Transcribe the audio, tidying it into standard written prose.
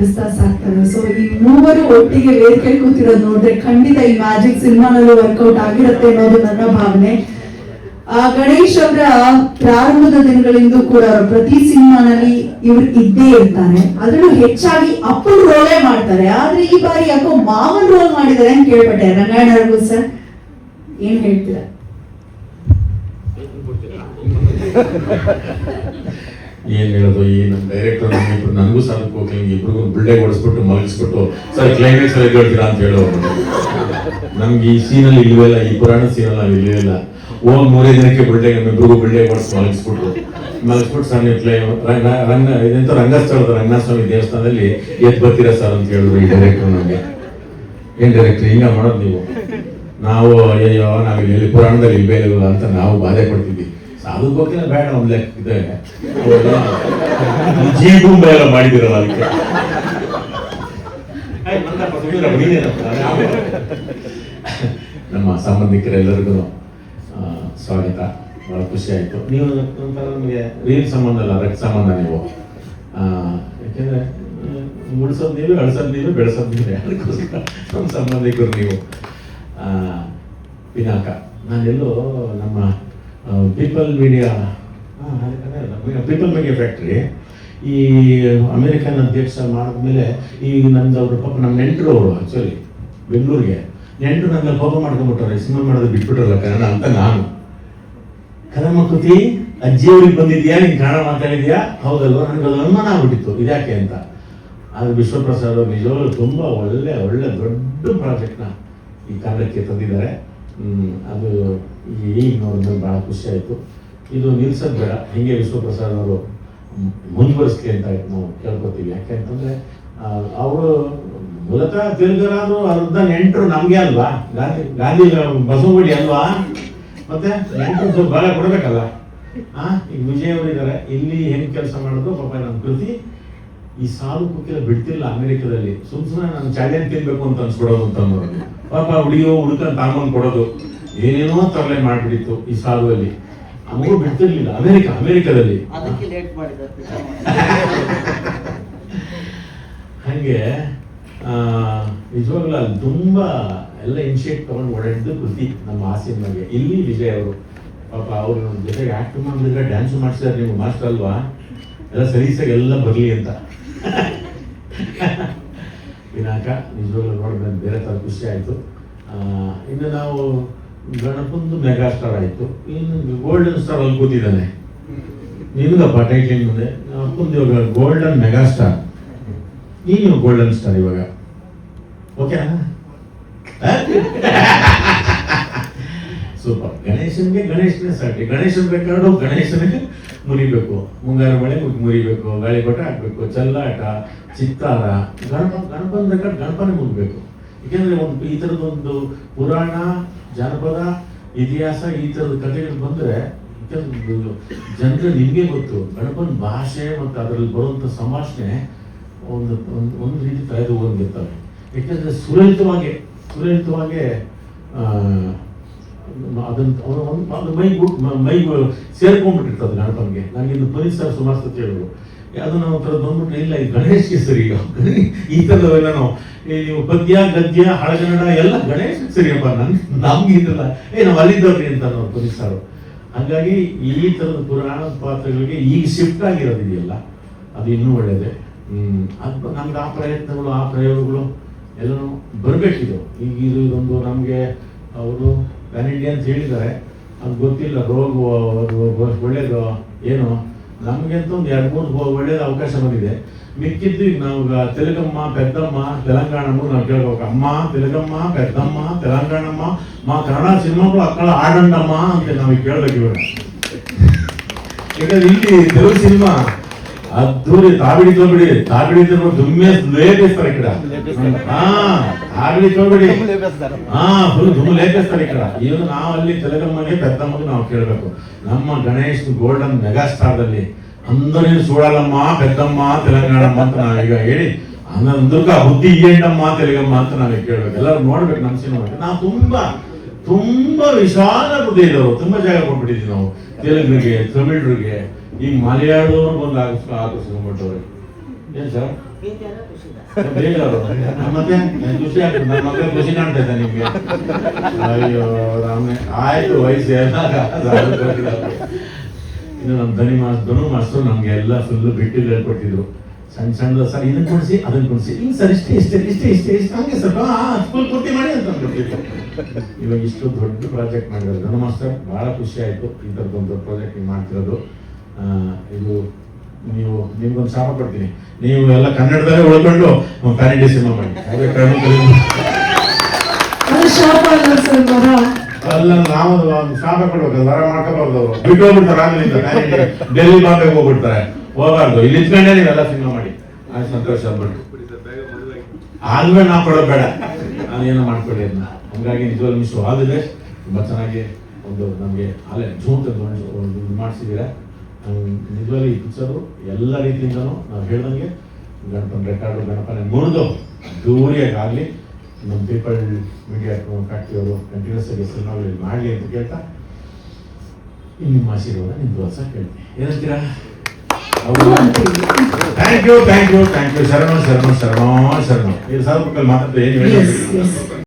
ನಡೆಸ್ತಾ ಸಾಕ್ತಾರೆ. ಸೊ ಈ ಮೂವರು ಒಟ್ಟಿಗೆ ವೇದಿಕೆ ಕೂತಿರೋದು ನೋಡಿದ್ರೆ ಖಂಡಿತ ಈ ಮ್ಯಾಜಿಕ್ ಸಿನಿಮಾನಲ್ಲೂ ವರ್ಕೌಟ್ ಆಗಿರುತ್ತೆ ಅನ್ನೋದು ನನ್ನ ಭಾವನೆ. ಗಣೇಶ್ ಅವರ ಪ್ರಾರಂಭದ ದಿನಗಳಿಂದ ಕೂಡ ಪ್ರತಿ ಸಿನಿಮಾನಲ್ಲಿ ಇವ್ರು ಇದ್ದೇ ಇರ್ತಾರೆ. ಅದರಲ್ಲೂ ಹೆಚ್ಚಾಗಿ ಅಪ್ಪನ ರೋಲೇ ಮಾಡ್ತಾರೆ. ಆದ್ರೆ ಈ ಬಾರಿ ಯಾಕೋ ಮಾವನ್ ರೋಲ್ ಮಾಡಿದ್ದಾರೆ ಅಂತ ಕೇಳ್ಪಟ್ಟೆ. ರಂಗಾಯಣ ಸರ್ ಏನ್ ಹೇಳ್ತೀರಾ? ಏನ್ ಹೇಳೋದು, ಈ ನಮ್ಮ ಡೈರೆಕ್ಟರ್ ನಮ್ಮಿಬ್ರು ನನಗೂ ಸಾಧಕ್ಕೆ ಹೋಗ್ಲಿ ಇಬ್ರಿಗೂ ಬಿಲ್ಡೆ ಓಡಿಸ್ಬಿಟ್ಟು ಮಲಗಿಸ್ಬಿಟ್ಟು ಸರ್ ಕ್ಲೈಮ್ಯಾಕ್ಸ್ ಅಲ್ಲಿ ಹೇಳ್ತೀರಾ ಅಂತ ಹೇಳೋರು. ನಮ್ಗೆ ಈ ಸೀನಲ್ಲಿ ಇಲ್ವೇ ಈ ಪುರಾಣ ಸೀನಲ್ಲಿ ನಾವು ಇಲ್ಲವೇ ಇಲ್ಲ. ಹೋಗ್ 3 ದಿನಕ್ಕೆ ಬಿಲ್ಡೆ ನಮ್ಮಿಬ್ರಿಗೂ ಬಿಲ್ಡೆ ಓಡಿಸಿ ಮಲಗಿಸ್ಬಿಟ್ಟು ಸರ್ ನೀವು ಇದೆಂತ ರಂಗಸ್ಥಳದ ರಂಗನಾಥಸ್ವಾಮಿ ದೇವಸ್ಥಾನದಲ್ಲಿ ಎದ್ದು ಬರ್ತೀರಾ ಸರ್ ಅಂತ ಹೇಳಿದ್ರು ಈ ಡೈರೆಕ್ಟರ್ ನಮ್ಗೆ. ಏನ್ ಡೈರೆಕ್ಟರ್ ಹಿಂಗ ಮಾಡೋದು ನೀವು? ನಾವು ಅಯ್ಯೋ ನಾವ್ ಇಲ್ಲಿ ಪುರಾಣದಲ್ಲಿ ಇಲ್ವೇ ಇಲ್ಲ ಅಂತ ನಾವು ಬಾಧೆ ಪಡ್ತಿದ್ವಿ. ಸಾಧು ಹೋಗಿಲ್ಲ ಬೇಡ ಒಂದ್ ಲೆಕ್ಕ ಜೀಗುಂಬ ಎಲ್ಲ ಮಾಡಿದಿರಲ್ಲ ಅದಕ್ಕೆ. ನಮ್ಮ ಸಂಬಂಧಿಕರೆಲ್ಲರಿಗೂ ಸ್ವಾಗತ. ಬಹಳ ಖುಷಿ ಆಯ್ತು. ನೀವು ಒಂಥರ ನಮಗೆ ರೀಲ್ ಸಂಬಂಧ ಅಲ್ಲ, ರಕ್ತ ಸಂಬಂಧ ನೀವು. ಯಾಕೆಂದ್ರೆ ಉಳಿಸೋದು ನೀವು, ಅಳಿಸೋದು ನೀವು, ಬೆಳೆಸೋದು ನೀವೇ. ಅದಕ್ಕೋಸ್ಕರ ನಮ್ಮ ಸಂಬಂಧಿಕರು ನೀವು. ಪಿನಾಕ ನಾನೆಲ್ಲೋ ನಮ್ಮ ಪೀಪಲ್ ಮೀಡಿಯಾ ಫ್ಯಾಕ್ಟ್ರಿ ಈ ಅಮೇರಿಕನ್ ಅಧ್ಯಕ್ಷ ಮಾಡಿದ್ಮೇಲೆ ಈಗ ನಮ್ದು ಅವರು ಪಾಪ ನಮ್ಮ ನೆಂಟರು ಅವರು ಆ್ಯಕ್ಚುಲಿ ಬೆಂಗಳೂರಿಗೆ ನೆಂಟರು ನನ್ನ ಕೋಪ ಮಾಡ್ಕೊಂಡ್ಬಿಟ್ಟವ್ರೆ. ಸಿನಿಮಾ ಮಾಡೋದು ಬಿಟ್ಬಿಟ್ರಲ್ಲ ಕನ್ನಡ ಅಂತ. ನಾನು ಕರಮಕೃತಿ ಅಜ್ಜಿಯವ್ರಿಗೆ ಬಂದಿದ್ಯಾ, ನೀನು ಕನ್ನಡ ಮಾತಾಡಿದ್ಯಾ? ಹೌದಲ್ವ? ನನಗೆ ಅದು ಅನುಮಾನ ಆಗ್ಬಿಟ್ಟಿತ್ತು ಇದ್ಯಾಕೆ ಅಂತ. ಆದರೆ ವಿಶ್ವಪ್ರಸಾದ್ ಅವರು ನಿಜವಾಗ್ಲೂ ತುಂಬ ಒಳ್ಳೆ ದೊಡ್ಡ ಪ್ರಾಜೆಕ್ಟ್ನ ಈ ಕನ್ನಡಕ್ಕೆ ತಂದಿದ್ದಾರೆ. ಅದು ಈಗ ನೋಡಿದ್ರೆ ಭಾಳ ಖುಷಿ ಆಯಿತು. ಇದು ನಿಲ್ಸೋದು ಬೇಡ, ಹಿಂಗೆ ವಿಶ್ವಪ್ರಸಾದ್ ಅವರು ಮುಂದುವರಿಸ್ಲಿ ಅಂತ ನಾವು ಕೇಳ್ಕೊತೀವಿ. ಯಾಕೆ ಅಂತಂದರೆ ಅವರು ಮೂಲತಃ ತಿರುಗರಾದ್ರು ಅರ್ಧ ನೆಂಟರು ನಮಗೆ ಅಲ್ವಾ, ಗಾಂಧಿ ಬಸವಗುಡಿ ಅಲ್ವಾ, ಮತ್ತೆ ನೆಂಟರು ಭಾಳ ಕೊಡಬೇಕಲ್ಲ. ಈಗ ವಿಜಯ್ ಅವರು ಇದ್ದಾರೆ ಇಲ್ಲಿ, ಹೆಂಗೆ ಕೆಲಸ ಮಾಡೋದು ಪಾಪ. ನಮ್ಮ ಕೃತಿ ಈ ಸಾಲು ಕುಕ್ಕಿಲ್ಲ ಬಿಡ್ತಿಲ್ಲ ಅಮೆರಿಕದಲ್ಲಿ. ಸುಮ್ಮನೆ ನಾನು ಚಾಲೆಂಜ್ ತಿನ್ಬೇಕು ಅಂತ ಅನ್ಸ್ಬಿಡೋದು ಅಂತ ಅನ್ನೋದು. ಪಾಪ ಹುಡುಕಂತ ತಾಮನ್ ಕೊಡೋದು ಏನೇನೋ ತರಲೆ ಮಾಡ್ಬಿಟ್ಟಿತ್ತು ಈ ಸಾಲುವಲ್ಲಿ. ಆ ಮಗು ಬಿಡ್ತಿರ್ಲಿಲ್ಲ ಅಮೆರಿಕದಲ್ಲಿ. ಹಂಗೆ ನಿಜವಾಗ್ಲೂ ಅಲ್ಲಿ ತುಂಬಾ ಎಲ್ಲ ಇನಿಷಿಯೇಟ್ ತಗೊಂಡು ಓಡಾಡಿದ್ದು ಕೃತಿ ನಮ್ಮ ಹಾಸ್ಯನ್ಗೆ. ಇಲ್ಲಿ ವಿಜಯ್ ಅವರು ಪಾಪ ಅವ್ರ ಜೊತೆಗೆ ಆಕ್ಟ್ ಮಾಡಿದ್ರೆ ಡ್ಯಾನ್ಸ್ ಮಾಡಿಸಿದಾರೆ. ನೀವು ಮಾಸ್ಟರ್ ಅಲ್ವಾ, ಎಲ್ಲ ಸಲೀಸಾಗಿ ಎಲ್ಲ ಬರಲಿ ಅಂತ. ಪಿನಾಕ ನಿಜವಾಗ್ಲೂ ನೋಡಿದ್ರೆ ಬೇರೆ ಥರ ಖುಷಿ ಆಯಿತು. ಇನ್ನು ನಾವು ಗಣಪಂದು ಮೆಗಾ ಸ್ಟಾರ್ ಆಯಿತು. ಇನ್ನು ಗೋಲ್ಡನ್ ಸ್ಟಾರ್ ಅಲ್ಲಿ ಕೂತಿದ್ದಾನೆ. ನಿಮ್ಗಪ್ಪ ಟೈಟ್ಲಿಂಗ್ ಮುಂದೆ ಅಪ್ಪಂದು ಇವಾಗ ಗೋಲ್ಡನ್ ಮೆಗಾ ಸ್ಟಾರ್, ನೀನು ಗೋಲ್ಡನ್ ಸ್ಟಾರ್ ಇವಾಗ. ಓಕೆನಾ? ಸೂಪರ್. ಗಣೇಶನೇ ಸಾಟಿ. ಗಣೇಶನ್ ಬೇಕಾದ್ರು ಗಣೇಶನೇ ಮುರಿಬೇಕು. ಮುಂಗಾರು ಮಳೆ ಮುರಿಬೇಕು, ಗಾಳಿಪಟ ಹಾಕ್ಬೇಕು, ಚಲ್ಲಾಟ, ಚಿತ್ತಾರ, ಗಣಪನ ಬೇಕಾದ್ರೆ ಗಣಪನೇ ಮುಗ್ಬೇಕು. ಏಕೆಂದ್ರೆ ಒಂದು ಈ ಥರದೊಂದು ಪುರಾಣ, ಜಾನಪದ, ಇತಿಹಾಸ ಈ ಥರದ ಕಥೆಗಳು ಬಂದರೆ ಜನರು ನಿಮಗೆ ಗೊತ್ತು. ಗಣಪನ ಭಾಷೆ ಮತ್ತು ಅದರಲ್ಲಿ ಬರುವಂಥ ಸಂಭಾಷಣೆ ಒಂದು ರೀತಿ ತಲೆದೂಗಿರ್ತವೆ. ಯಾಕೆಂದರೆ ಸುರಳಿತವಾಗಿ ಅದನ್ನು ಮೈಗೂ ಸೇರ್ಕೊಂಡ್ಬಿಟ್ಟಿರ್ತದೆ ಗಣಪನಿಗೆ. ನನಗಿನ್ನು ಪೊಲೀಸ್ ಸರ್ ಸುಮಾರು ಸತಿ ಹೇಳಿದ್ರು, ಅದು ನಾವು ಥರ ಬಂದ್ಬಿಟ್ರೆ ಇಲ್ಲ ಈ ಗಣೇಶ್ಗೆ ಸರಿ, ಈ ಥರದವೆಲ್ಲ ನಾವು ನೀವು ಪದ್ಯ ಗದ್ಯ ಹಳಗನ್ನಡ ಎಲ್ಲ ಗಣೇಶಕ್ಕೆ ಸರಿಯಪ್ಪ, ನಮ್ಗೆ ಇದಲ್ಲ ನಾವು ಅಲ್ಲಿದ್ದವ್ರಿ ಅಂತ ನಾವು ಪೊಲೀಸ್ ಸರ್. ಹಾಗಾಗಿ ಈ ಥರದ ಪುರಾಣದ ಪಾತ್ರಗಳಿಗೆ ಈಗ ಶಿಫ್ಟ್ ಆಗಿರೋದಿದೆಯಲ್ಲ ಅದು ಇನ್ನೂ ಒಳ್ಳೆಯದೇ. ಅದು ನಮ್ಗೆ ಆ ಪ್ರಯತ್ನಗಳು, ಆ ಪ್ರಯೋಗಗಳು ಎಲ್ಲನೂ ಬರಬೇಕಿದು. ಈಗ ಇದೊಂದು ನಮಗೆ ಅವರು ಪ್ಯಾನ್ ಇಂಡಿಯಾ ಅಂತ ಹೇಳಿದ್ದಾರೆ, ಅದು ಗೊತ್ತಿಲ್ಲ. ರೋಗ ಒಳ್ಳೇದು ಏನು, ನಮಗೆ ಅಂತ ಒಂದು 2-3 ಒಳ್ಳೇದು ಅವಕಾಶ ಬಂದಿದೆ. ಮಿಕ್ಕಿದ್ದು ಈಗ ನಾವು ತೆಲುಗಮ್ಮ, ಪೆದ್ದಮ್ಮ, ತೆಲಂಗಾಣಮ್ಮ ನಾವು ಕೇಳ್ಬೇಕು. ಅಮ್ಮ ತೆಲುಗಮ್ಮ, ಪೆದ್ದಮ್ಮ, ತೆಲಂಗಾಣಮ್ಮ, ಮಾ ಕನ್ನಡ ಸಿನಿಮಾಗಳು ಅಕ್ಕಳ ಆಡಂಡಮ್ಮ ಅಂತ ನಾವು ಕೇಳ್ಬೇಕು ಇವಾಗ. ಯಾಕಂದ್ರೆ ಇಲ್ಲಿ ತೆಲುಗು ಸಿನಿಮಾ ಅದ್ದೂರಿ ತಾಬಿಡಿ ದುಮ್ಮೆ ಲೇಪಿಸ್ತಾರೆ ಈ ಕಡೆ. ತಾಬಿಡಿ ತೋಬಿಡಿ ಫುಲ್ ದುಮ್ಮು ಲೇಪಿಸ್ತಾರೆ ಈ ಕಡೆ. ಈಗ ನಾವು ಅಲ್ಲಿ ತೆಲುಗಮ್ಮಗೆ ಪೆದ್ದಮ್ಮಗೆ ನಾವು ಕೇಳಬೇಕು. ನಮ್ಮ ಗಣೇಶ್ ಗೋಲ್ಡನ್ ಮೆಗಾ ಸ್ಟಾರ್ದಲ್ಲಿ అందరిని చూడాలమ్మా పెద్దమ్మ తెలంగాణమ్మ ಅಂತ ನಾವೀಗ ಹೇಳಿ ದುರ್ಗ ಬುದ್ಧಿ ಏಂಡಮ್ಮ ತೆಲುಗಮ್ಮ ಅಂತ ನಾವು ಕೇಳ್ಬೇಕು. ಎಲ್ಲರೂ ನೋಡ್ಬೇಕು ನಮ್ಮ ಸಿನಿಮಾಕ್ಕೆ. ನಾವು ತುಂಬಾ ವಿಶಾಲ ಹೃದಯ ಇದ್ದವರು, ತುಂಬಾ ಜಾಗ ಕೊಟ್ಬಿಟ್ಟಿದ್ವಿ ನಾವು ತೆಲುಗಿಗೆ, ತಮಿಳ್ರಿಗೆ, ಈಗ ಮಲಯಾಳದವ್ರು ಬಂದು ಆಕರ್ಷಿಸ್ಕೊಂಡ್ಬಿಟ್ಟವ್ರೆ. ಏನ್ ಸರ್ ಬೇಜಾರು ಮತ್ತೆ ಖುಷಿ ಆಗ್ತದೆ. ನನ್ನ ಮಗ ಖುಷಿ ಕಾಣ್ತಾ ಇದ್ದ ನಿಮ್ಗೆ. ಅಯ್ಯೋ ರಾಮನೆ ಆಯ್ತು ವಯಸ್ಸು ಎಲ್ಲ ಇನ್ನು ನಮ್ಮ ಧನು ಮಾಸ್ಟರ್ ನಮ್ಗೆ ಎಲ್ಲ ಫುಲ್ ಬಿಟ್ಟು ಹೇಳ್ಕೊಟ್ಟಿದ್ರು. ಸಣ್ಣ ಸಣ್ಣ ಸರ್ ಇದನ್ನ ಕೊಡಿಸಿ ಅದನ್ನ ಕೊಡಿಸಿ ಹಿಂಗೆ ಸರ್ ಇಷ್ಟೇ ಹಂಗೆ ಸರ್ ಸ್ಕೂಲ್ ಪೂರ್ತಿ ಮಾಡಿ ಅಂತ ಅಂದ್ಬಿಟ್ಟಿತ್ತು. ಇವಾಗ ಇಷ್ಟು ದೊಡ್ಡ ಪ್ರಾಜೆಕ್ಟ್ ಮಾಡಿರೋದು ಧನು ಮಾಸ್ಟರ್ ಭಾಳ ಖುಷಿ ಆಯಿತು. ಇಂಥದ್ದೊಂದು ಪ್ರಾಜೆಕ್ಟ್ ನೀವು ಮಾಡ್ತಿರೋದು. ಇದು ನೀವು ನಿಮ್ಗೊಂದು ಶಾಪ ಕೊಡ್ತೀನಿ, ನೀವು ಎಲ್ಲ ಕನ್ನಡದಲ್ಲೇ ಉಳ್ಕೊಂಡು ಪ್ಯಾನಿಡಿ ಸಿನಿಮಾ ಮಾಡಿ. ಅದು ಶಾಪ ಅಲ್ಲ ಸರ್, ವರ. ಅಲ್ಲ ನಾವು ಶಾಪ ಕೊಡ್ಬೇಕು, ವರ ಮಾಡ್ಕೋಬಾರ್ದು. ಅವರು ಬಿಟ್ಟು ಹೋಗ್ಬಿಡ್ತಾರೆ ಆಗ್ಲಿಂದ ಪ್ಯಾನಿಡಿ ಡೆಲ್ಲಿ ಬಾಂಬೆಗೆ ಹೋಗ್ಬಿಡ್ತಾರೆ. ಹೋಗ್ಬಾರ್ದು, ಇಲ್ಲಿ ಇದ್ಕೊಂಡೇ ನೀವೆಲ್ಲ ಸಿನಿಮಾ ಮಾಡಿ. ಅದು ಸಂತೋಷ ಆಗ್ಬಿಟ್ಟು ಆದ್ಮೇಲೆ ನಾವು ಕೊಡೋದು ಬೇಡ, ಅದೇನೋ ಮಾಡ್ಕೊಳ್ಳಿ ಅದನ್ನ. ಹಂಗಾಗಿ ನಿಜವಾಗ್ಲೂ ಮಿಸ್ ಆದ್ರೆ ತುಂಬ ಚೆನ್ನಾಗಿ ಒಂದು ನಮಗೆ ಅಲ್ಲೇ ಜೂನ್ ಒಂದು ಇದು ಮಾಡಿಸಿದ್ದೀರಾ. ನಿಜವಾಗ್ಲೂ ಈ ಪಿಕ್ಚರು ಎಲ್ಲ ರೀತಿಯಿಂದನೂ ನಾವು ಹೇಳ್ದಂಗೆ ಗಣಪನ ರೆಕಾರ್ಡು ಗಣಪನ ಮುರಿದು ದೂರಿಯಾಗಲಿ ನಮ್ಮ ಪೀಪಲ್ ಮೀಡಿಯಾ ಫ್ಯಾಕ್ಟ್ರಿ ಅವರು ಕಂಟಿನ್ಯೂಸ್ ಆಗಿ ಸಿನಿಮಾಗಳು ಮಾಡಲಿ ಅಂತ ಕೇಳ್ತಾ ನಿಮ್ಮ ಆಶೀರ್ವಾದ ನಿಮ್ದು ವರ್ಷ ಕೇಳ್ತೀನಿ. ಏನಂತೀರಾ? ಥ್ಯಾಂಕ್ ಯು ಶರಣ. ಇದು ಸ್ವಲ್ಪ ಮಾತಾಡ್ತಾ ಏನು ಹೇಳಿ.